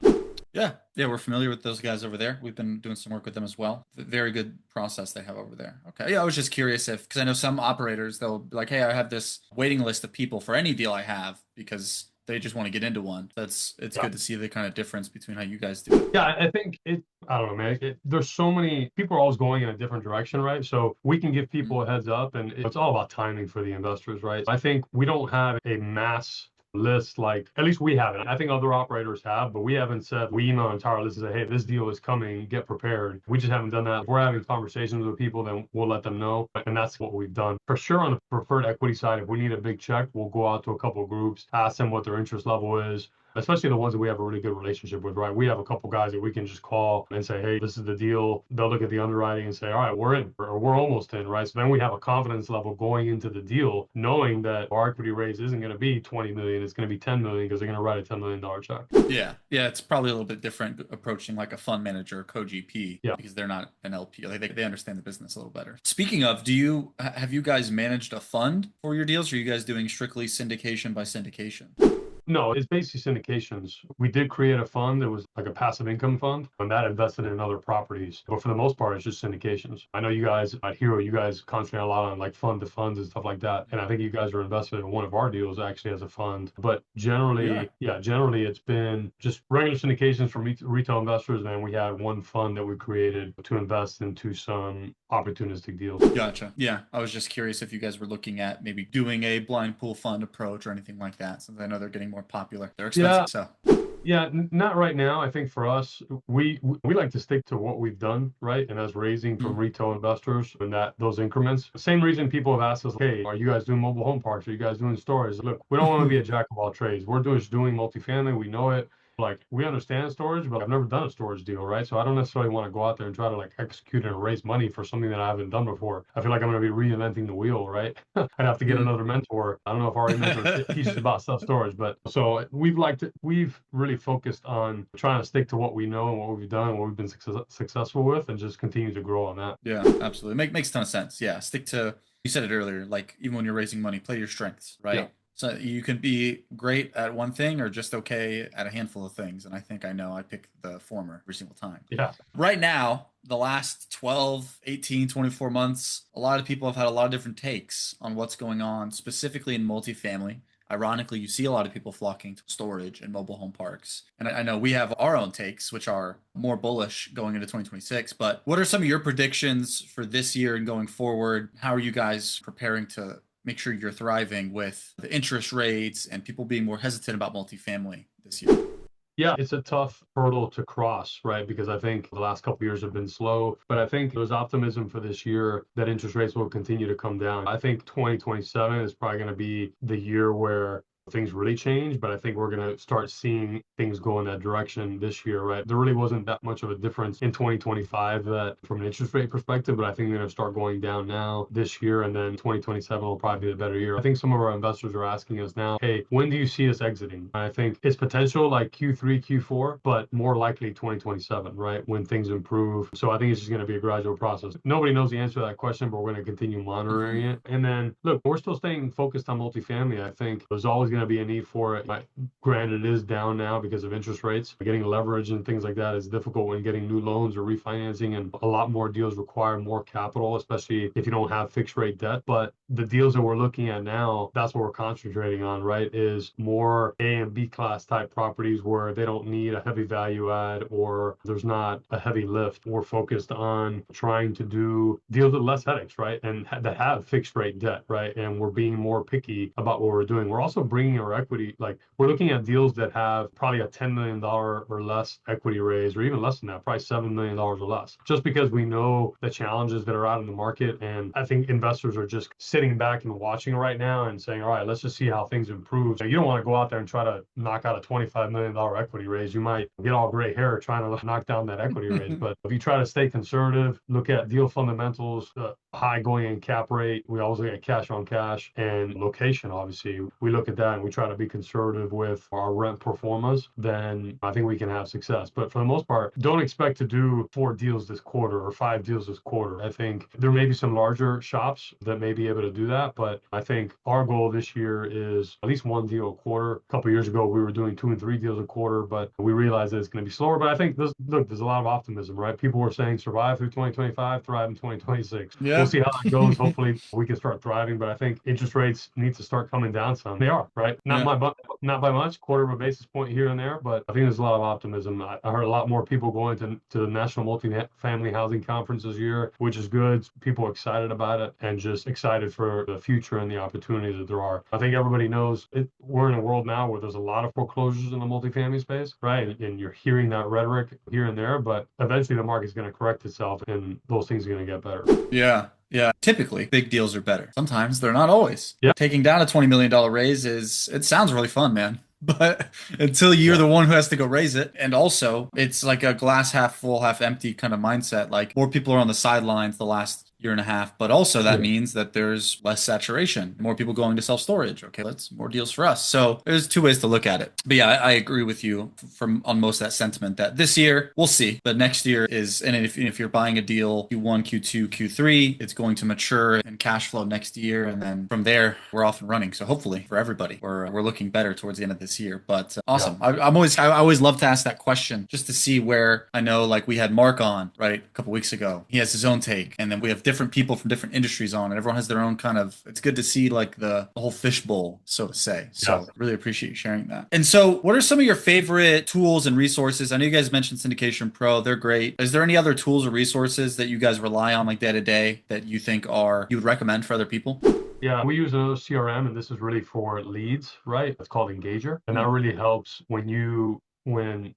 Yeah, we're familiar with those guys over there. We've been doing some work with them as well. Very good process they have over there. Okay, yeah, I was just curious because I know some operators, they'll be like, hey, I have this waiting list of people for any deal I have because they just want to get into one. It's good to see the kind of difference between how you guys do it. Yeah, I think I don't know, man. There's so many people are always going in a different direction, right? So we can give people a heads up, and it's all about timing for the investors, right? I think we don't have a mass list, like at least we haven't. I think other operators have, but we haven't said we email an entire list and say, hey, this deal is coming, get prepared. We just haven't done that. If we're having conversations with people, then we'll let them know. And that's what we've done. For sure on the preferred equity side, if we need a big check, we'll go out to a couple of groups, ask them what their interest level is. especially the ones that we have a really good relationship with, right? We have a couple guys that we can just call and say, hey, this is the deal. They'll look at the underwriting and say, all right, we're in, or we're almost in, right? So then we have a confidence level going into the deal, knowing that our equity raise isn't going to be 20 million, it's going to be 10 million because they're going to write a $10 million check. Yeah. Yeah. It's probably a little bit different approaching like a fund manager or co-GP Yeah. because they're not an LP. They understand the business a little better. Speaking of, have you guys managed a fund for your deals? Or are you guys doing strictly syndication by syndication? No, it's basically syndications. We did create a fund that was like a passive income fund, and that invested in other properties. But for the most part, it's just syndications. I know you guys at Hero, you guys concentrate a lot on like fund to funds and stuff like that. And I think you guys are invested in one of our deals actually as a fund. But generally, generally it's been just regular syndications from retail investors. And then we had one fund that we created to invest into some opportunistic deals. Gotcha. Yeah. I was just curious if you guys were looking at maybe doing a blind pool fund approach or anything like that, since I know they're getting more popular. They're expensive. So yeah, not right now. I think for us, we like to stick to what we've done, right? And as raising from retail investors and that those increments. Same reason people have asked us, hey, are you guys doing mobile home parks? Are you guys doing storage? Look, we don't want to be a jack of all trades. We're just doing multifamily. We know it. Like we understand storage, but I've never done a storage deal, right? So I don't necessarily want to go out there and try to like execute and raise money for something that I haven't done before. I feel like I'm going to be reinventing the wheel, right? I'd have to get another mentor. I don't know if our mentor teaches about self storage, but so we've really focused on trying to stick to what we know and what we've done and what we've been successful with, and just continue to grow on that. Yeah, absolutely. Makes a ton of sense. Yeah, stick to. You said it earlier. Like even when you're raising money, play your strengths, right? Yeah. So you can be great at one thing or just okay at a handful of things. And I think I know I pick the former every single time. Yeah. Right now, the last 12, 18, 24 months, a lot of people have had a lot of different takes on what's going on, specifically in multifamily. Ironically, you see a lot of people flocking to storage and mobile home parks. And I know we have our own takes, which are more bullish going into 2026. But what are some of your predictions for this year and going forward? How are you guys preparing to make sure you're thriving with the interest rates and people being more hesitant about multifamily this year? Yeah, it's a tough hurdle to cross, right? Because I think the last couple of years have been slow, but I think there's optimism for this year that interest rates will continue to come down. I think 2027 is probably going to be the year where things really change, but I think we're going to start seeing things go in that direction this year, right? There really wasn't that much of a difference in 2025 that from an interest rate perspective, but I think they're going to start going down now this year, and then 2027 will probably be a better year. I think some of our investors are asking us now, hey, when do you see us exiting? I think it's potential like Q3, Q4, but more likely 2027, right? When things improve. So I think it's just going to be a gradual process. Nobody knows the answer to that question, but we're going to continue monitoring it. And then look, we're still staying focused on multifamily. I think there's always going to be a need for it. Granted, it is down now because of interest rates. Getting leverage and things like that is difficult when getting new loans or refinancing, and a lot more deals require more capital, especially if you don't have fixed rate debt. But the deals that we're looking at now, that's what we're concentrating on, right? Is more A and B class type properties where they don't need a heavy value add or there's not a heavy lift. We're focused on trying to do deals with less headaches, right? And that have fixed rate debt, right? And we're being more picky about what we're doing. We're also bringing our equity, like we're looking at deals that have probably a $10 million or less equity raise, or even less than that, probably $7 million or less, just because we know the challenges that are out in the market. And I think investors are just sitting back and watching right now and saying, all right, let's just see how things improve. So you don't want to go out there and try to knock out a $25 million equity raise. You might get all gray hair trying to knock down that equity raise. But if you try to stay conservative, look at deal fundamentals, high going in cap rate, we always look at cash on cash, and location, obviously. We look at that and we try to be conservative with our rent performance, then I think we can have success. But for the most part, don't expect to do 4 deals this quarter or 5 deals this quarter. I think there may be some larger shops that may be able to do that, but I think our goal this year is at least 1 deal a quarter. A couple of years ago, we were doing 2 and 3 deals a quarter, but we realized that it's going to be slower. But I think there's a lot of optimism, right? People were saying survive through 2025, thrive in 2026. Yeah. We'll see how that goes. Hopefully we can start thriving, but I think interest rates need to start coming down some. They are, right? Not by much, quarter of a basis point here and there, but I think there's a lot of optimism. I heard a lot more people going to the National Multifamily Housing Conference this year, which is good. People are excited about it and just excited for the future and the opportunities that there are. I think everybody knows we're in a world now where there's a lot of foreclosures in the multifamily space, right? And you're hearing that rhetoric here and there, but eventually the market's going to correct itself and those things are going to get better. Yeah. Yeah. Typically, big deals are better. Sometimes they're not always. Yeah. Taking down a $20 million raise it sounds really fun, man. but until you're Yeah. the one who has to go raise it. And also, it's like a glass half full, half empty kind of mindset. Like more people are on the sidelines the last year and a half, but also that Yeah. means that there's less saturation, more people going to self-storage. Okay, that's more deals for us. So there's two ways to look at it. But yeah, I agree with you from on most of that sentiment that this year we'll see, but next year is, and if you're buying a deal Q1, Q2, Q3, it's going to mature and cash flow next year, and then from there we're off and running. So hopefully for everybody, we're looking better towards the end of this year. But Yeah. awesome. I always love to ask that question just to see where I know like we had Mark on right a couple weeks ago. He has his own take, and then we have different people from different industries on, and everyone has their own kind of. It's good to see like the whole fishbowl, so to say. Yeah. So really appreciate you sharing that. And so, what are some of your favorite tools and resources? I know you guys mentioned Syndication Pro; they're great. Is there any other tools or resources that you guys rely on like day to day that you think are you would recommend for other people? Yeah, we use another CRM, and this is really for leads, right? It's called Engager, and that Mm, really helps when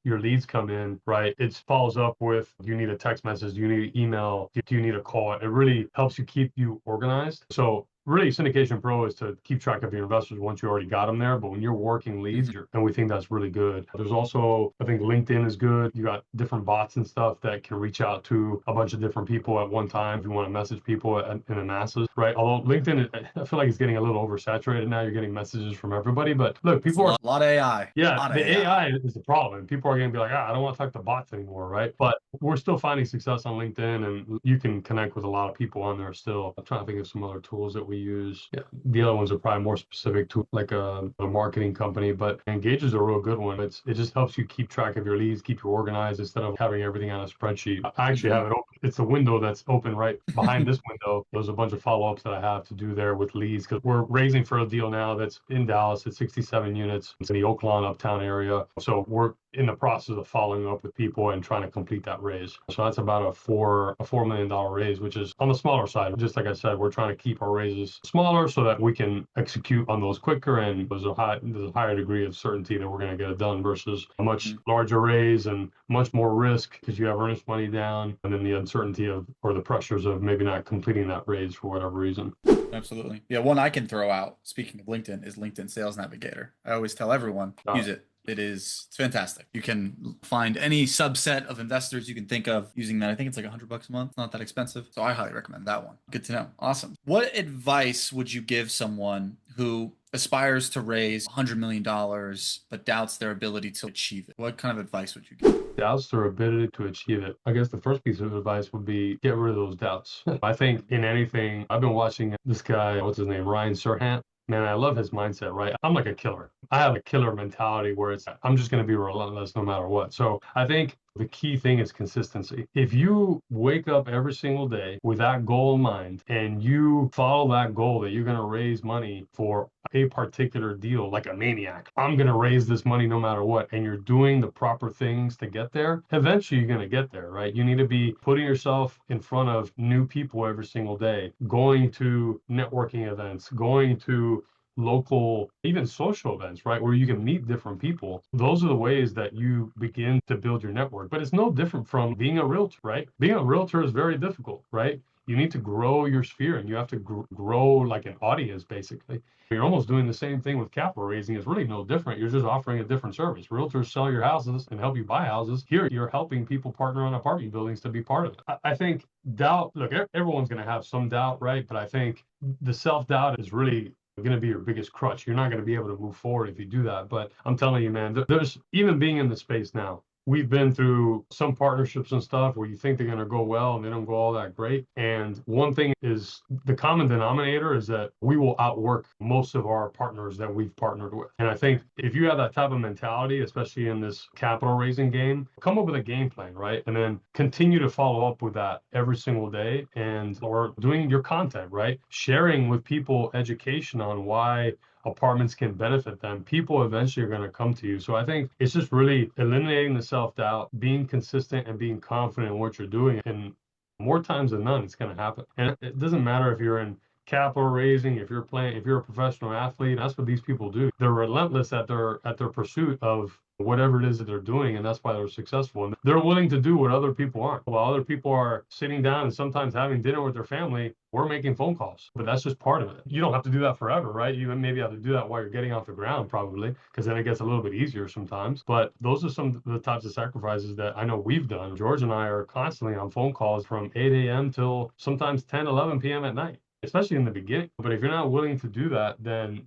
your leads come in, right? It follows up with, do you need a text message? Do you need an email? Do you need a call? It really helps you keep you organized. So really, Syndication Pro is to keep track of your investors once you already got them there. But when you're working leads, mhm. and we think that's really good. There's also, I think LinkedIn is good. You got different bots and stuff that can reach out to a bunch of different people at one time if you want to message people in the masses, right? Although LinkedIn, I feel like it's getting a little oversaturated now. You're getting messages from everybody. But look, It's people are lot of AI, yeah, lot of the AI. AI is the problem. People are going to be like, I don't want to talk to bots anymore, right? But we're still finding success on LinkedIn, and you can connect with a lot of people on there still. I'm trying to think of some other tools that we use. Yeah, the other ones are probably more specific to like a marketing company, but Engage is a real good one. It just helps you keep track of your leads, keep you organized instead of having everything on a spreadsheet. I actually have Mhm. it open. It's a window that's open right behind this window. There's a bunch of follow-ups that I have to do there with leads because we're raising for a deal now that's in Dallas. It's 67 units. It's in the Oakland uptown area. So we're in the process of following up with people and trying to complete that raise. So that's about a $4 million raise, which is on the smaller side. Just like I said, we're trying to keep our raises smaller so that we can execute on those quicker, and there's a higher degree of certainty that we're going to get it done versus a much Mhm. larger raise and much more risk because you have earnest money down, and then the uncertainty of or the pressures of maybe not completing that raise for whatever reason. Absolutely. Yeah, one I can throw out, speaking of LinkedIn, is LinkedIn Sales Navigator. I always tell everyone, use it. It's fantastic. You can find any subset of investors you can think of using that. I think it's like $100 a month, not that expensive. So I highly recommend that one. Good to know. Awesome. What advice would you give someone who aspires to raise $100 million but doubts their ability to achieve it? What kind of advice would you give? Doubts their ability to achieve it. I guess the first piece of advice would be get rid of those doubts. I think in anything, I've been watching this guy, what's his name, Ryan Serhant. Man, I love his mindset, right? I'm like a killer. I have a killer mentality where it's I'm just going to be relentless no matter what. So I think the key thing is consistency. If you wake up every single day with that goal in mind and you follow that goal that you're going to raise money for a particular deal like a maniac, I'm going to raise this money no matter what, and you're doing the proper things to get there, eventually you're going to get there, right? You need to be putting yourself in front of new people every single day, going to networking events, going to local, even social events, right? Where you can meet different people. Those are the ways that you begin to build your network. But it's no different from being a realtor, right? Being a realtor is very difficult, right? You need to grow your sphere and you have to grow like an audience, basically. You're almost doing the same thing with capital raising. It's really no different. You're just offering a different service. Realtors sell your houses and help you buy houses. Here, you're helping people partner on apartment buildings to be part of it. I think doubt, look, everyone's going to have some doubt, right? But I think the self-doubt is really going to be your biggest crutch. You're not going to be able to move forward if you do that. But I'm telling you, man, there's even being in the space now. We've been through some partnerships and stuff where you think they're going to go well and they don't go all that great. And one thing is the common denominator is that we will outwork most of our partners that we've partnered with. And I think if you have that type of mentality, especially in this capital raising game, come up with a game plan, right? And then continue to follow up with that every single day and or doing your content, right? Sharing with people education on why apartments can benefit them. People eventually are going to come to you. So I think it's just really eliminating the self-doubt, being consistent and being confident in what you're doing. And more times than none, it's going to happen. And it doesn't matter if you're in capital raising, if you're playing, if you're a professional athlete, that's what these people do. They're relentless at their pursuit of whatever it is that they're doing, and that's why they're successful. And they're willing to do what other people aren't. While other people are sitting down and sometimes having dinner with their family, we're making phone calls. But that's just part of it. You don't have to do that forever, right? You maybe have to do that while you're getting off the ground, probably, because then it gets a little bit easier sometimes. But those are some of the types of sacrifices that I know we've done. George and I are constantly on phone calls from 8 a.m. till sometimes 10, 11 p.m. at night, especially in the beginning. But if you're not willing to do that, then,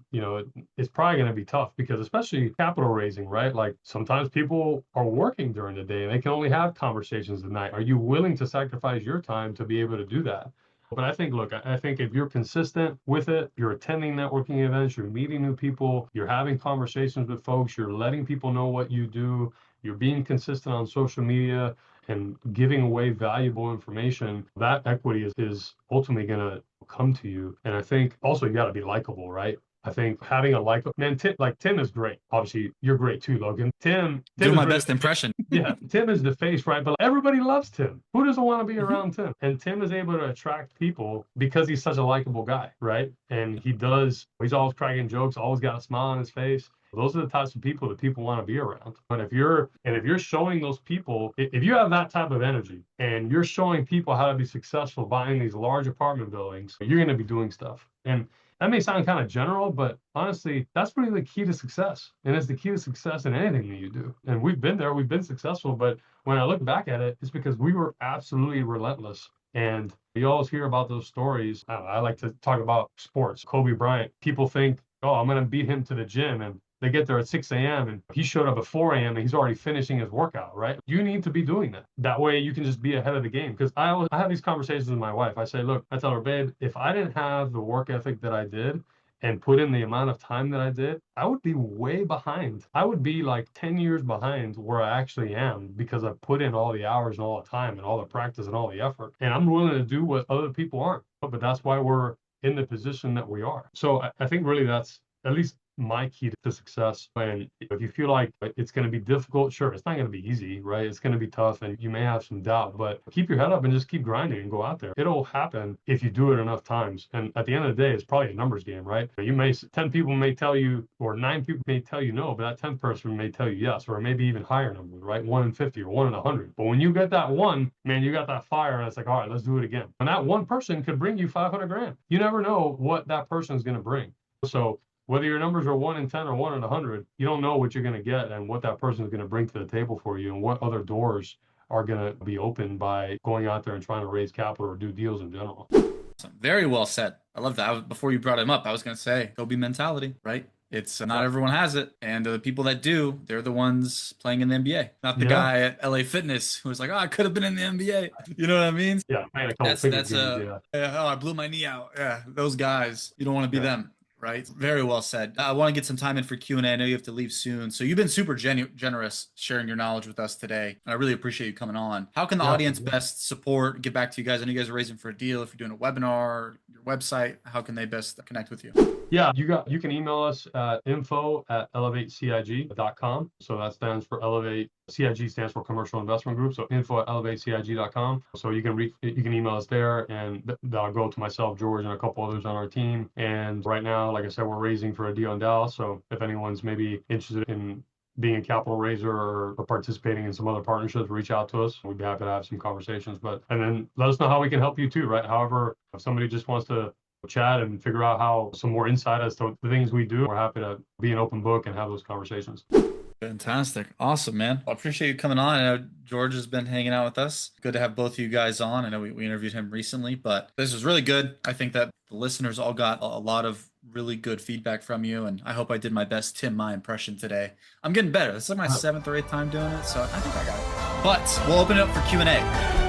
it's probably going to be tough, because especially capital raising, right? Like sometimes people are working during the day and they can only have conversations at night. Are you willing to sacrifice your time to be able to do that? But I think, look, I think if you're consistent with it, you're attending networking events, you're meeting new people, you're having conversations with folks, you're letting people know what you do, you're being consistent on social media and giving away valuable information, that equity is ultimately going to come to you. And I think also you got to be likable, right? I think having a Tim is great. Obviously, you're great too, Logan. Tim do my best impression. Yeah, Tim is the face, right? But everybody loves Tim. Who doesn't want to be around Tim? And Tim is able to attract people because he's such a likable guy, right? And he's always cracking jokes, always got a smile on his face. Those are the types of people that people want to be around. But if you're showing those people, if you have that type of energy and you're showing people how to be successful buying these large apartment buildings, you're going to be doing stuff. And that may sound kind of general, but honestly, that's really the key to success. And it's the key to success in anything that you do. And we've been there, we've been successful. But when I look back at it, it's because we were absolutely relentless. And you always hear about those stories. I like to talk about sports. Kobe Bryant, people think, oh, I'm going to beat him to the gym. And they get there at 6 a.m. and he showed up at 4 a.m. and he's already finishing his workout, right? You need to be doing that. That way you can just be ahead of the game. Because I have these conversations with my wife. I say, look, I tell her, babe, if I didn't have the work ethic that I did and put in the amount of time that I did, I would be way behind. I would be like 10 years behind where I actually am, because I put in all the hours and all the time and all the practice and all the effort. And I'm willing to do what other people aren't. But that's why we're in the position that we are. So I think really that's at least my key to success. And if you feel like it's going to be difficult, sure, it's not going to be easy, right? It's going to be tough and you may have some doubt, but keep your head up and just keep grinding and go out there. It'll happen if you do it enough times. And at the end of the day, it's probably a numbers game, right? 10 people may tell you, or 9 people may tell you no, but that 10th person may tell you yes, or maybe even higher numbers, right? 1 in 50 or 1 in 100. But when you get that one, man, you got that fire and it's like, all right, let's do it again. And that one person could bring you 500 grand. You never know what that person is going to bring. So whether your numbers are 1 in 10 or 1 in 100, you don't know what you're going to get and what that person is going to bring to the table for you and what other doors are going to be opened by going out there and trying to raise capital or do deals in general. Very well said. I love that. Before you brought him up, I was going to say, Kobe mentality, right? It's not everyone has it. And the people that do, they're the ones playing in the NBA. Not the guy at LA Fitness who was like, oh, I could have been in the NBA. You know what I mean? Yeah. I blew my knee out. Yeah. Those guys, you don't want to be them. Right. Very well said. I want to get some time in for Q&A. I know you have to leave soon. So you've been super generous sharing your knowledge with us today. And I really appreciate you coming on. How can the audience best support, get back to you guys? I know you guys are raising for a deal. If you're doing a webinar, your website, how can they best connect with you? Yeah, you can email us at info@elevatecig.com. So that stands for Elevate. CIG stands for Commercial Investment Group. So info@elevatecig.com. So you can email us there, and that'll go to myself, George, and a couple others on our team. And right now, like I said, we're raising for a deal in Dallas. So if anyone's maybe interested in being a capital raiser or participating in some other partnerships, reach out to us. We'd be happy to have some conversations. And then let us know how we can help you too, right? However, if somebody just wants to chat and figure out how some more insight as to the things we do, we're happy to be an open book and have those conversations. Fantastic. Awesome, man. I appreciate you coming on. I know George has been hanging out with us. Good to have both of you guys on. I know we interviewed him recently, but this was really good. I think that the listeners all got a lot of really good feedback from you, and I hope I did my best Tim My impression today. I'm getting better. This is like my 7th or 8th time doing it, so I think I got it. But we'll open it up for Q&A.